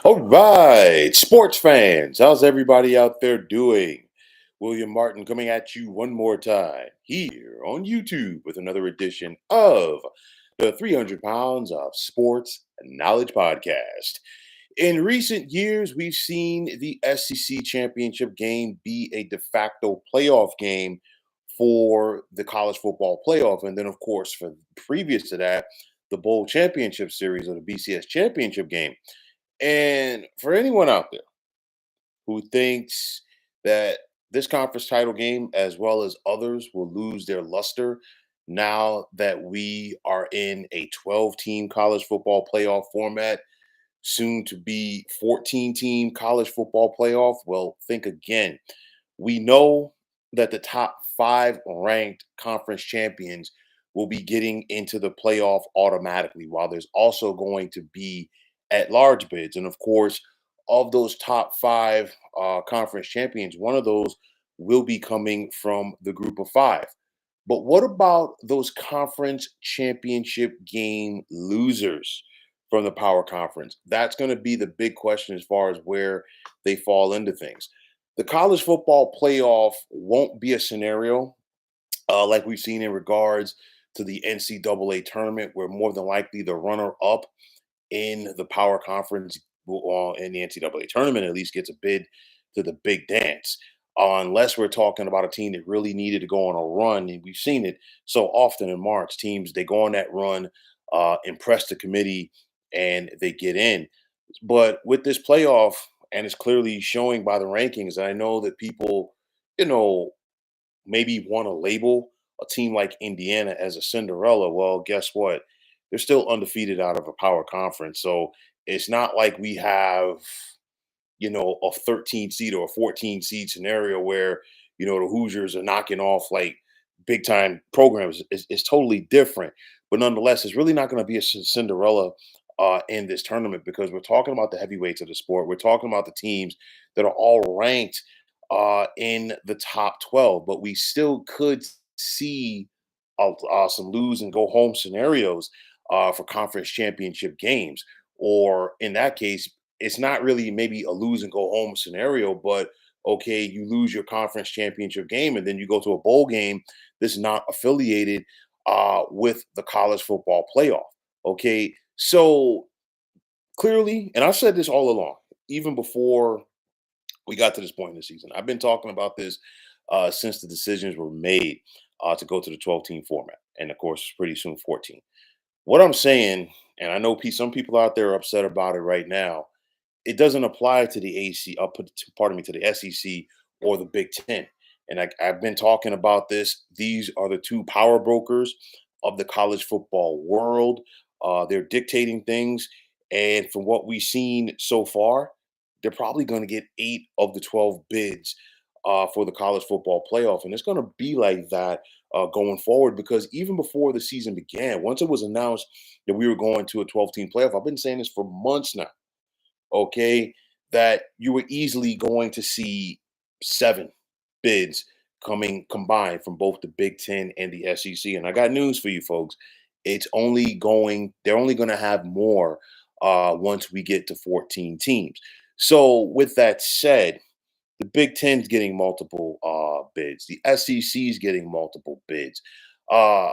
All right, sports fans, how's everybody out there doing? William Martin coming at you one more time here on YouTube with another edition of the 300 Pounds of Sports Knowledge Podcast. In recent years, we've seen the SEC championship game be a de facto playoff game for the college football playoff. And then, of course, for previous to that, the bowl championship series or the BCS championship game. And for anyone out there who thinks that this conference title game, as well as others, will lose their luster now that we are in a 12-team college football playoff format, soon to be 14-team college football playoff, well, think again. We know that the top five ranked conference champions will be getting into the playoff automatically, while there's also going to be at large bids. And of course, of those top five conference champions, one of those will be coming from the group of five. But what about those conference championship game losers from the power conference? That's going to be the big question as far as where they fall into things. The college football playoff won't be a scenario like we've seen in regards to the NCAA tournament, where more than likely the runner up in the power conference in the NCAA tournament at least gets a bid to the big dance. Unless we're talking about a team that really needed to go on a run, and we've seen it so often in March. Teams they go on that run, impress the committee, and they get in. But with this playoff, and it's clearly showing by the rankings, I know that people, you know, maybe want to label a team like Indiana as a Cinderella. Well, guess what? They're still undefeated out of a power conference. So it's not like we have, a 13 seed or a 14 seed scenario where, the Hoosiers are knocking off like big time programs. It's totally different. But nonetheless, it's really not going to be a Cinderella in this tournament because we're talking about the heavyweights of the sport. We're talking about the teams that are all ranked in the top 12, but we still could see some lose and go home scenarios for conference championship games. Or in that case, it's not really maybe a lose and go home scenario, but okay, you lose your conference championship game and then you go to a bowl game that's not affiliated with the college football playoff. Okay, so clearly, and I've said this all along, even before we got to this point in the season. I've been talking about this since the decisions were made to go to the 12-team format, and of course, pretty soon 14. What I'm saying, and I know some people out there are upset about it right now. It doesn't apply to the AC. Pardon me, to the SEC or the Big Ten. And I've been talking about this. These are the two power brokers of the college football world. They're dictating things, and from what we've seen so far, they're probably going to get 8 of the 12 bids for the college football playoff. And it's going to be like that going forward because even before the season began, once it was announced that we were going to a 12-team playoff, I've been saying this for months now, okay, that you were easily going to see 7 bids coming combined from both the Big Ten and the SEC. And I got news for you folks. They're only going to have more once we get to 14 teams. So, with that said, the Big Ten's getting multiple bids. The SEC's getting multiple bids. Uh,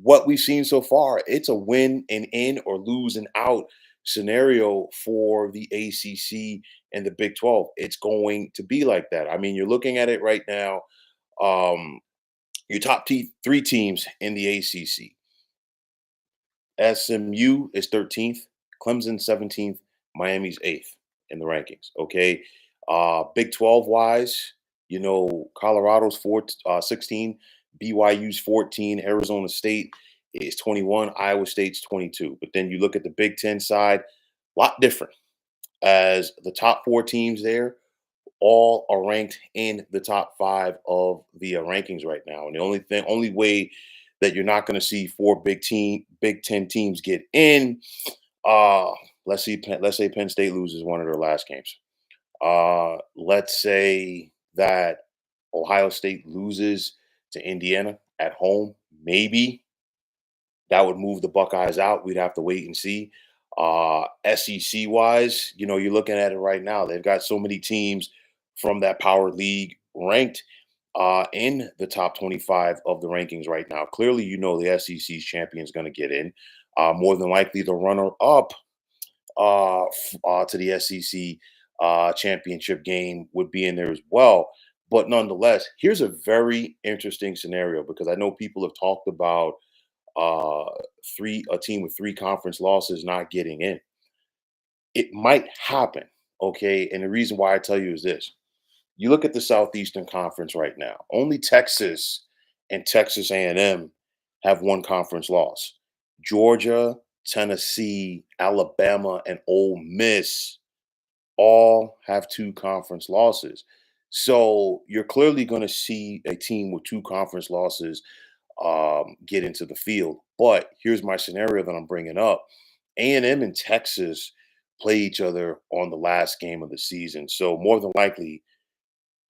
what we've seen so far, it's a win and in or lose and out scenario for the ACC and the Big 12. It's going to be like that. I mean, you're looking at it right now. Um, your three teams in the ACC. SMU is 13th, Clemson 17th, Miami's 8th in the rankings. Okay. Big 12 wise, Colorado's 16, BYU's 14, Arizona State is 21, Iowa State's 22. But then you look at the Big 10 side, a lot different as the top 4 teams there all are ranked in the top 5 of the rankings right now. And the only way that you're not going to see 4 Big 10 teams get in, uh, let's say Penn State loses one of their last games. Let's say that Ohio State loses to Indiana at home. Maybe that would move the Buckeyes out. We'd have to wait and see. SEC wise, you're looking at it right now. They've got so many teams from that power league ranked in the top 25 of the rankings right now. Clearly, the SEC's champion is going to get in. More than likely, the runner up to the SEC championship game would be in there as well. But nonetheless, here's a very interesting scenario because I know people have talked about uh, a team with three conference losses not getting in. It might happen, okay? And the reason why I tell you is this: you look at the Southeastern Conference right now. Only Texas and Texas A&M have one conference loss. Georgia, Tennessee, Alabama, and Ole Miss all have two conference losses. So you're clearly going to see a team with two conference losses get into the field. But here's my scenario that I'm bringing up: A&M and Texas play each other on the last game of the season. So more than likely,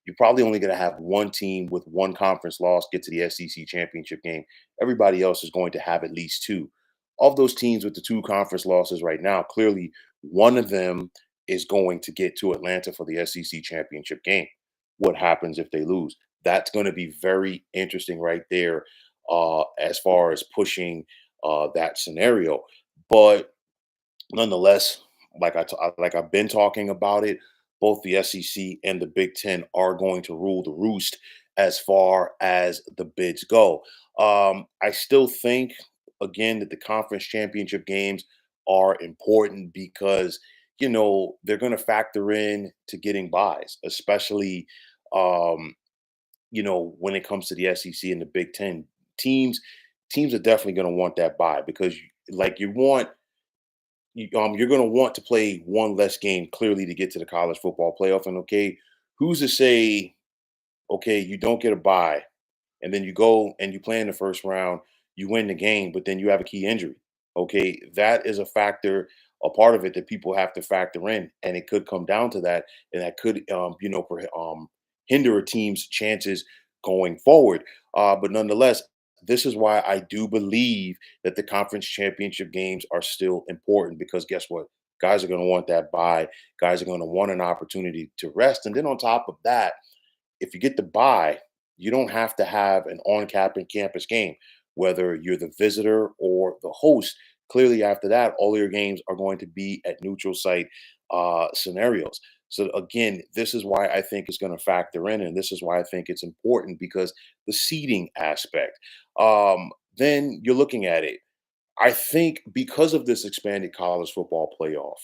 you're probably only going to have one team with one conference loss get to the SEC championship game. Everybody else is going to have at least two. Of those teams with the two conference losses right now, clearly one of them is going to get to Atlanta for the SEC championship game. What happens if they lose? That's going to be very interesting right there as far as pushing that scenario. But nonetheless, like I've been talking about it, both the SEC and the Big Ten are going to rule the roost as far as the bids go. I still think, again, that the conference championship games are important because they're going to factor in to getting buys, especially when it comes to the SEC and the Big Ten teams. Teams are definitely going to want that buy because, like, you're going to want to play one less game clearly to get to the college football playoff. And okay, who's to say, okay, you don't get a bye and then you go and you play in the first round, you win the game, but then you have a key injury. Okay, that is a factor, a part of it that people have to factor in, and it could come down to that, and that could, hinder a team's chances going forward. But nonetheless, this is why I do believe that the conference championship games are still important because guess what? Guys are going to want that bye. Guys are going to want an opportunity to rest, and then on top of that, if you get the bye, you don't have to have an campus game, whether you're the visitor or the host. Clearly, after that, all your games are going to be at neutral site scenarios. So again, this is why I think it's going to factor in, and this is why I think it's important because the seeding aspect. Then you're looking at it. I think because of this expanded college football playoff,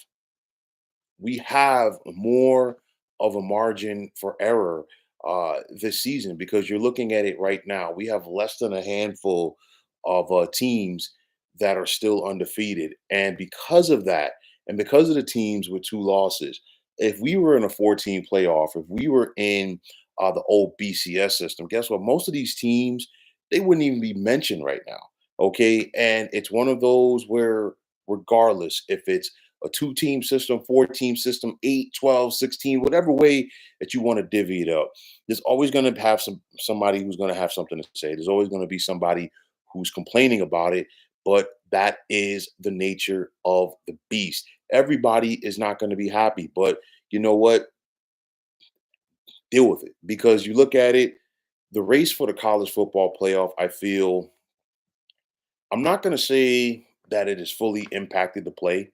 we have more of a margin for error this season because you're looking at it right now. We have less than a handful of teams that are still undefeated. And because of that, and because of the teams with two losses, if we were in a 14 playoff, if we were in the old BCS system, guess what? Most of these teams, they wouldn't even be mentioned right now. Okay. And it's one of those where, regardless if it's a two-team system, four-team system, 8, 12, 16, whatever way that you want to divvy it up. There's always going to have somebody who's going to have something to say. There's always going to be somebody who's complaining about it, but that is the nature of the beast. Everybody is not going to be happy, but you know what? Deal with it because you look at it, the race for the college football playoff, I feel I'm not going to say that it has fully impacted the play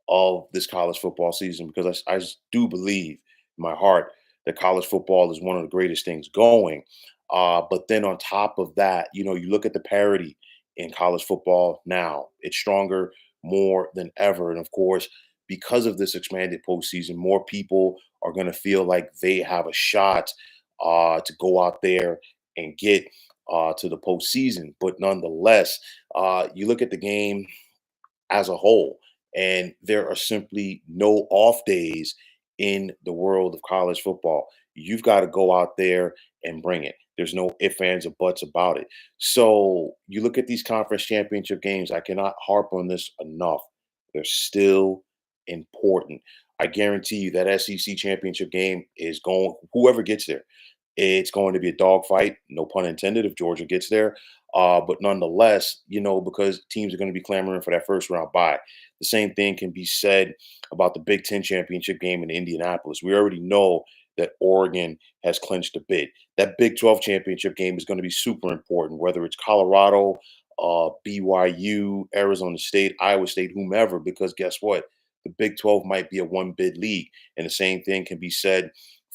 of this college football season because I just do believe in my heart that college football is one of the greatest things going. But then on top of that, you look at the parity in college football now, it's stronger more than ever. And of course, because of this expanded postseason, more people are going to feel like they have a shot to go out there and get to the postseason. But nonetheless, you look at the game as a whole. And there are simply no off days in the world of college football. You've got to go out there and bring it. There's no ifs, ands, or buts about it. So you look at these conference championship games, I cannot harp on this enough. They're still important. I guarantee you that SEC championship game is going, whoever gets there, It's going to be a dogfight, no pun intended, if Georgia gets there. But nonetheless, because teams are going to be clamoring for that first round bye. The same thing can be said about the Big Ten championship game in Indianapolis. We already know that Oregon has clinched a bid. That Big 12 championship game is going to be super important, whether it's Colorado, BYU, Arizona State, Iowa State, whomever, because guess what? The Big 12 might be a one bid league. And the same thing can be said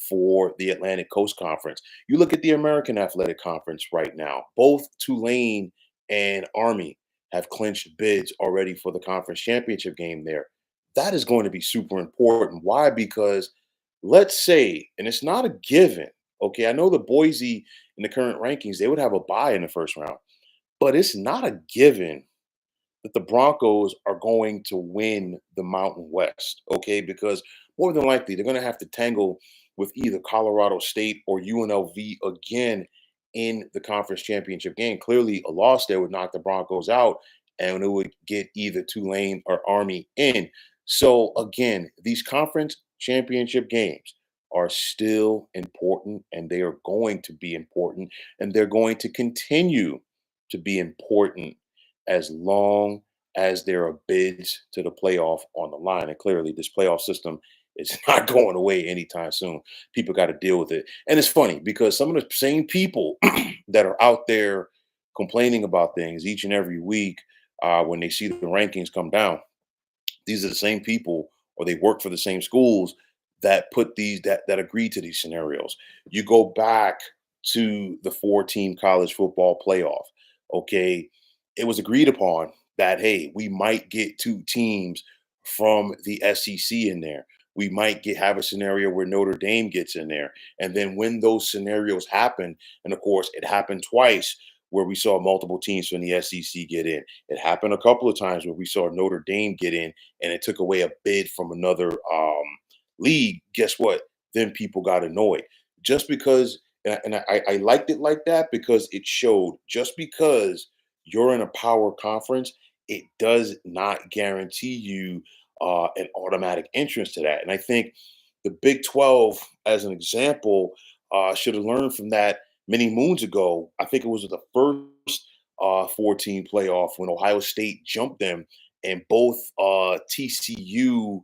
for the Atlantic Coast Conference. You look at the American Athletic Conference right now, both Tulane and Army have clinched bids already for the conference championship game there. That is going to be super important. Why? Because let's say, and it's not a given, okay, I know the Boise in the current rankings, they would have a bye in the first round, but it's not a given that the Broncos are going to win the Mountain West, okay? Because more than likely, they're going to have to tangle with either Colorado State or UNLV again in the conference championship game. Clearly, a loss there would knock the Broncos out and it would get either Tulane or Army in. So, again, these conference championship games are still important and they are going to be important and they're going to continue to be important as long as there are bids to the playoff on the line. And clearly, this playoff system is not going away anytime soon. People got to deal with it. And it's funny because some of the same people that are out there complaining about things each and every week when they see the rankings come down, these are the same people or they work for the same schools that put these that agree to these scenarios. You go back to the four-team college football playoff. Okay, it was agreed upon that hey, we might get two teams from the SEC in there. We might have a scenario where Notre Dame gets in there. And then when those scenarios happen, and of course it happened twice where we saw multiple teams from the SEC get in. It happened a couple of times where we saw Notre Dame get in and it took away a bid from another league. Guess what? Then people got annoyed just because, and I liked it like that because it showed just because you're in a power conference, it does not guarantee you an automatic entrance to that. And I think the Big 12, as an example, should have learned from that many moons ago. I think it was the first 14 playoff when Ohio State jumped them, and both TCU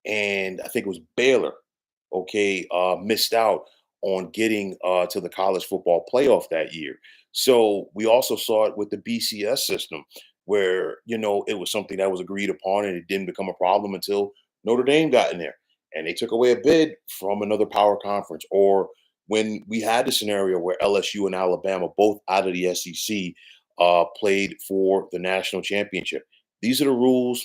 and I think it was Baylor, okay, missed out on getting to the college football playoff that year. So we also saw it with the BCS system, where it was something that was agreed upon, and it didn't become a problem until Notre Dame got in there, and they took away a bid from another power conference. Or when we had the scenario where LSU and Alabama, both out of the SEC, played for the national championship. These are the rules.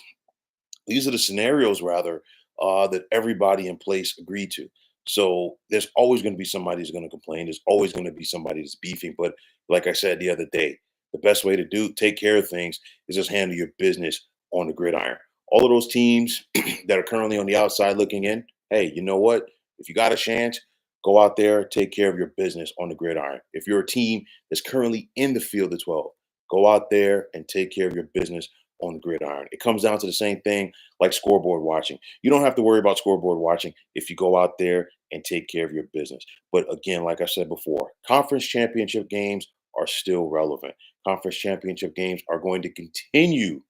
These are the scenarios, rather, that everybody in place agreed to. So there's always going to be somebody who's going to complain. There's always going to be somebody that's beefing. But like I said the other day, the best way to take care of things is just handle your business on the gridiron. All of those teams that are currently on the outside looking in, hey, you know what? If you got a chance, go out there, take care of your business on the gridiron. If you're a team that's currently in the field of 12, go out there and take care of your business on the gridiron. It comes down to the same thing like scoreboard watching. You don't have to worry about scoreboard watching if you go out there and take care of your business. But again, like I said before, conference championship games are still relevant. Conference championship games are going to continue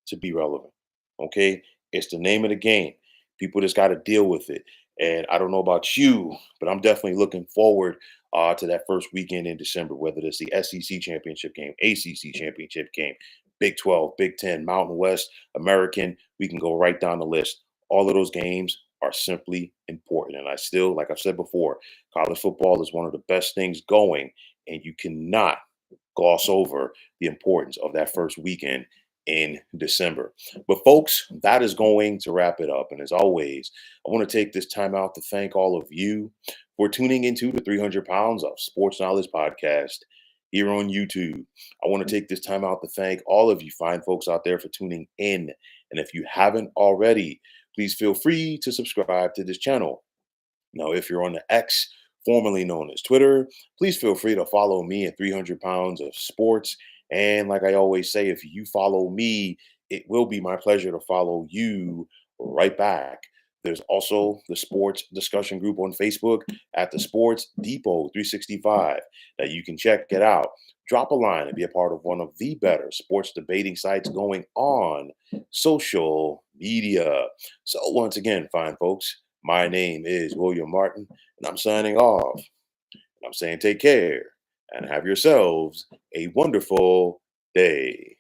to be relevant. Okay. It's the name of the game. People just got to deal with it. And I don't know about you, but I'm definitely looking forward to that first weekend in December, whether it's the SEC championship game, ACC championship game, Big 12, Big 10, Mountain West, American. We can go right down the list. All of those games are simply important. And I still, like I've said before, college football is one of the best things going, and you cannot gloss over the importance of that first weekend in December. But folks, that is going to wrap it up. And as always, I want to take this time out to thank all of you for tuning into the 300 Pounds of Sports Knowledge podcast here on YouTube. I want to take this time out to thank all of you fine folks out there for tuning in. And if you haven't already, please feel free to subscribe to this channel. Now, if you're on the X, formerly known as Twitter, please feel free to follow me at 300 Pounds of Sports. And like I always say, if you follow me, it will be my pleasure to follow you right back. There's also the sports discussion group on Facebook at the Sports Depot 365 that you can check it out. Drop a line and be a part of one of the better sports debating sites going on social media. So, once again, fine folks, my name is William Martin, and I'm signing off. And I'm saying take care and have yourselves a wonderful day.